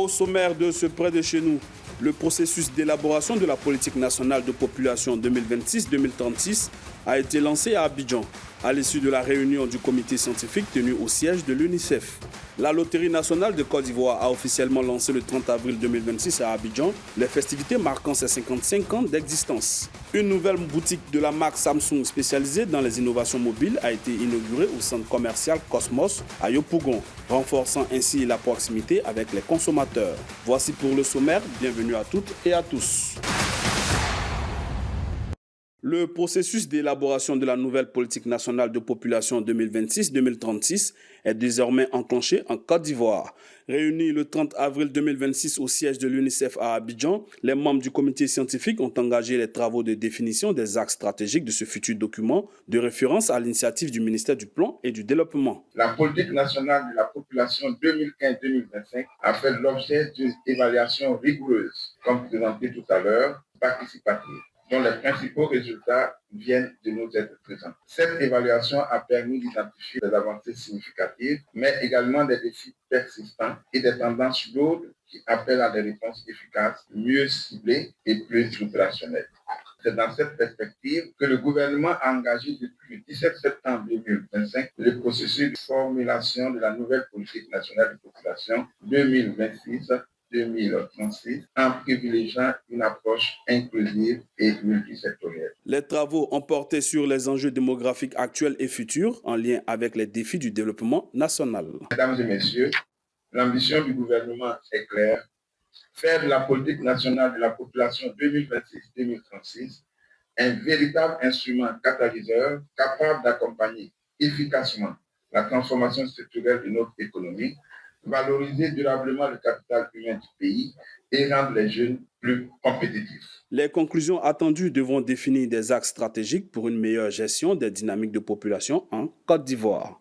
Au sommaire de ce près de chez nous, le processus d'élaboration de la politique nationale de population 2026-2036 a été lancé à Abidjan, à l'issue de la réunion du comité scientifique tenu au siège de l'UNICEF. La Loterie nationale de Côte d'Ivoire a officiellement lancé le 30 avril 2026 à Abidjan, les festivités marquant ses 55 ans d'existence. Une nouvelle boutique de la marque Samsung spécialisée dans les innovations mobiles a été inaugurée au centre commercial Cosmos à Yopougon, renforçant ainsi la proximité avec les consommateurs. Voici pour le sommaire, bienvenue à toutes et à tous. Le processus d'élaboration de la nouvelle politique nationale de population 2026-2036 est désormais enclenché en Côte d'Ivoire. Réunis le 30 avril 2026 au siège de l'UNICEF à Abidjan, les membres du comité scientifique ont engagé les travaux de définition des axes stratégiques de ce futur document de référence à l'initiative du ministère du Plan et du Développement. La politique nationale de la population 2015-2025 a fait l'objet d'une évaluation rigoureuse, comme présenté tout à l'heure, participative, dont les principaux résultats viennent de nous être présentés. Cette évaluation a permis d'identifier des avancées significatives, mais également des défis persistants et des tendances lourdes qui appellent à des réponses efficaces, mieux ciblées et plus opérationnelles. C'est dans cette perspective que le gouvernement a engagé depuis le 17 septembre 2025 le processus de formulation de la nouvelle politique nationale de population 2026-2036 en privilégiant une approche inclusive et multisectorielle. Les travaux ont porté sur les enjeux démographiques actuels et futurs en lien avec les défis du développement national. Mesdames et messieurs, l'ambition du gouvernement est claire. Faire de la politique nationale de la population 2026-2036 un véritable instrument catalyseur capable d'accompagner efficacement la transformation structurelle de notre économie, valoriser durablement le capital humain du pays et rendre les jeunes plus compétitifs. Les conclusions attendues devront définir des axes stratégiques pour une meilleure gestion des dynamiques de population en Côte d'Ivoire.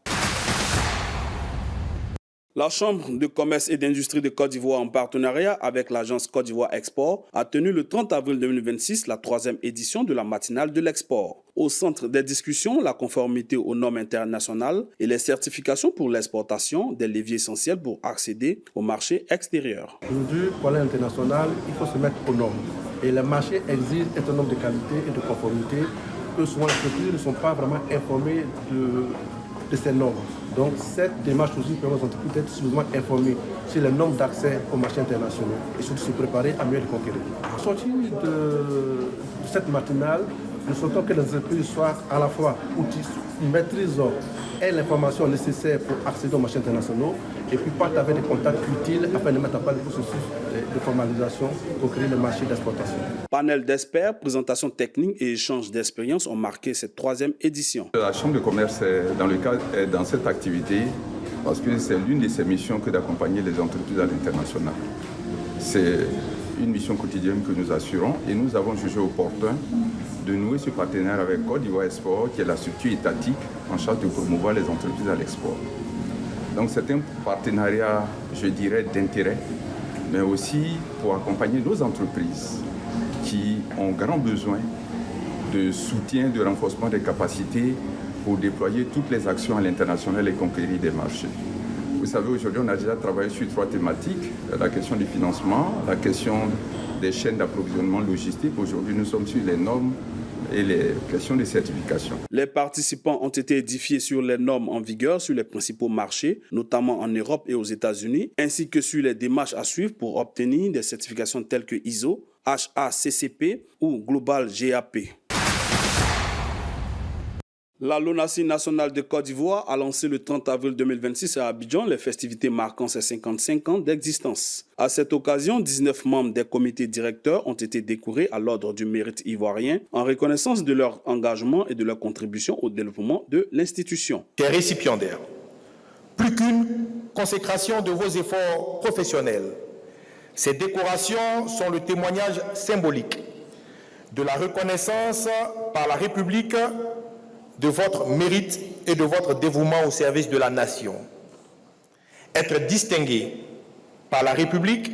La Chambre de commerce et d'industrie de Côte d'Ivoire, en partenariat avec l'agence Côte d'Ivoire Export, a tenu le 30 avril 2026 la 3e édition de la matinale de l'export. Au centre des discussions, la conformité aux normes internationales et les certifications pour l'exportation, des leviers essentiels pour accéder au marché extérieur. Aujourd'hui, pour l'international, il faut se mettre aux normes. Et le marché exige un certain nombre de qualités et de conformité que souvent les entreprises ne sont pas vraiment informées de ces normes. Donc cette démarche aussi permet aux entreprises d'être suffisamment informées sur les normes d'accès aux marchés internationaux et surtout se préparer à mieux les conquérir. Sorti de cette matinale, nous souhaitons que les entreprises soient à la fois outils, maîtrisent l'information nécessaire pour accéder aux marchés internationaux et puis partent avec des contacts utiles afin de mettre en place le processus de formalisation pour créer le marché d'exportation. Panel d'experts, présentations techniques et échanges d'expériences ont marqué cette 3e édition. La Chambre de commerce est dans cette activité parce que c'est l'une de ses missions que d'accompagner les entreprises à l'international. C'est une mission quotidienne que nous assurons et nous avons jugé opportun de nouer ce partenariat avec Côte d'Ivoire Export, qui est la structure étatique en charge de promouvoir les entreprises à l'export. Donc c'est un partenariat, je dirais, d'intérêt, mais aussi pour accompagner nos entreprises qui ont grand besoin de soutien, de renforcement des capacités pour déployer toutes les actions à l'international et conquérir des marchés. Vous savez, aujourd'hui, on a déjà travaillé sur 3 thématiques, la question du financement, la question des chaînes d'approvisionnement logistique. Aujourd'hui, nous sommes sur les normes et les questions de certification. Les participants ont été édifiés sur les normes en vigueur sur les principaux marchés, notamment en Europe et aux États-Unis, ainsi que sur les démarches à suivre pour obtenir des certifications telles que ISO, HACCP ou Global GAP. La LONASE nationale de Côte d'Ivoire a lancé le 30 avril 2026 à Abidjan les festivités marquant ses 55 ans d'existence. À cette occasion, 19 membres des comités directeurs ont été décorés à l'ordre du mérite ivoirien en reconnaissance de leur engagement et de leur contribution au développement de l'institution. Chers récipiendaires, plus qu'une consécration de vos efforts professionnels, ces décorations sont le témoignage symbolique de la reconnaissance par la République de votre mérite et de votre dévouement au service de la nation. Être distingué par la République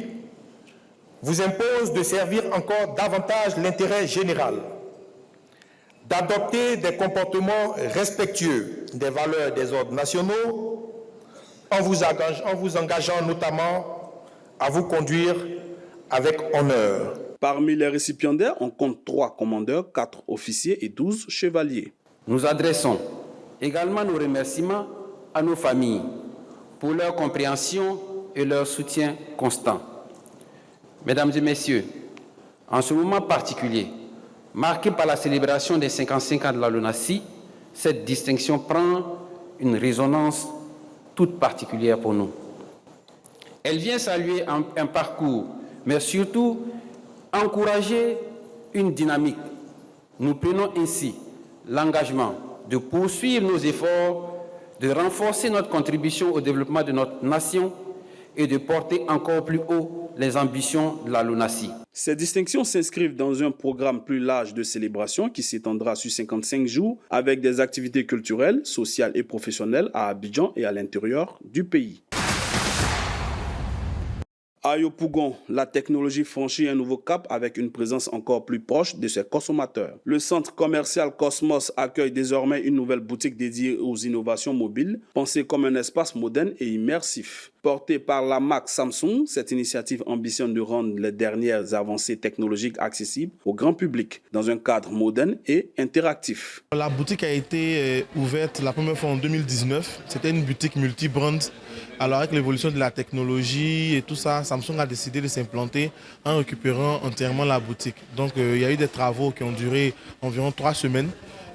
vous impose de servir encore davantage l'intérêt général, d'adopter des comportements respectueux des valeurs des ordres nationaux en vous engageant notamment à vous conduire avec honneur. Parmi les récipiendaires, on compte 3 commandeurs, 4 officiers et 12 chevaliers. Nous adressons également nos remerciements à nos familles pour leur compréhension et leur soutien constant. Mesdames et messieurs, en ce moment particulier, marqué par la célébration des 55 ans de la LONASI, cette distinction prend une résonance toute particulière pour nous. Elle vient saluer un parcours, mais surtout encourager une dynamique. Nous prenons ainsi l'engagement de poursuivre nos efforts, de renforcer notre contribution au développement de notre nation et de porter encore plus haut les ambitions de la LONASI. Ces distinctions s'inscrivent dans un programme plus large de célébration qui s'étendra sur 55 jours avec des activités culturelles, sociales et professionnelles à Abidjan et à l'intérieur du pays. À Yopougon, la technologie franchit un nouveau cap avec une présence encore plus proche de ses consommateurs. Le centre commercial Cosmos accueille désormais une nouvelle boutique dédiée aux innovations mobiles, pensée comme un espace moderne et immersif. Portée par la marque Samsung, cette initiative ambitionne de rendre les dernières avancées technologiques accessibles au grand public dans un cadre moderne et interactif. La boutique a été ouverte la première fois en 2019. C'était une boutique multi-brand. Alors avec l'évolution de la technologie et tout ça, Samsung a décidé de s'implanter en récupérant entièrement la boutique. Donc il y a eu des travaux qui ont duré environ 3 semaines.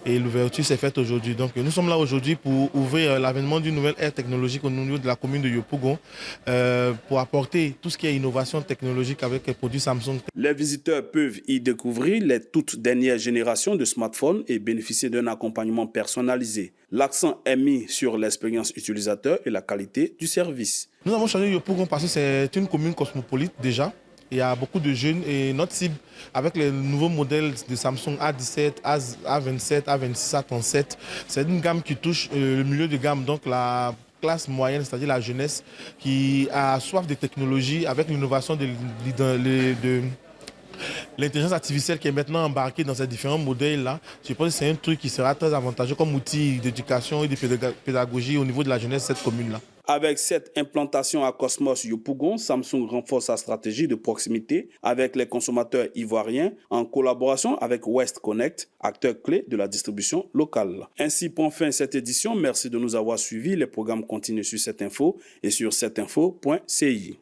Et l'ouverture s'est faite aujourd'hui. Donc nous sommes là aujourd'hui pour ouvrir l'avènement d'une nouvelle ère technologique au niveau de la commune de Yopougon pour apporter tout ce qui est innovation technologique avec les produits Samsung. Les visiteurs peuvent y découvrir les toutes dernières générations de smartphones et bénéficier d'un accompagnement personnalisé. L'accent est mis sur l'expérience utilisateur et la qualité du service. Nous avons choisi Yopougon parce que c'est une commune cosmopolite déjà. Il y a beaucoup de jeunes et notre cible, avec les nouveaux modèles de Samsung A17, A27, A26, A37, c'est une gamme qui touche le milieu de gamme, donc la classe moyenne, c'est-à-dire la jeunesse, qui a soif de technologie avec l'innovation de l'intelligence artificielle qui est maintenant embarquée dans ces différents modèles-là. Je pense que c'est un truc qui sera très avantageux comme outil d'éducation et de pédagogie au niveau de la jeunesse de cette commune-là. Avec cette implantation à Cosmos Yopougon, Samsung renforce sa stratégie de proximité avec les consommateurs ivoiriens en collaboration avec West Connect, acteur clé de la distribution locale. Ainsi prend fin cette édition. Merci de nous avoir suivis. Les programmes continuent sur cette info et sur cetteinfo.ci.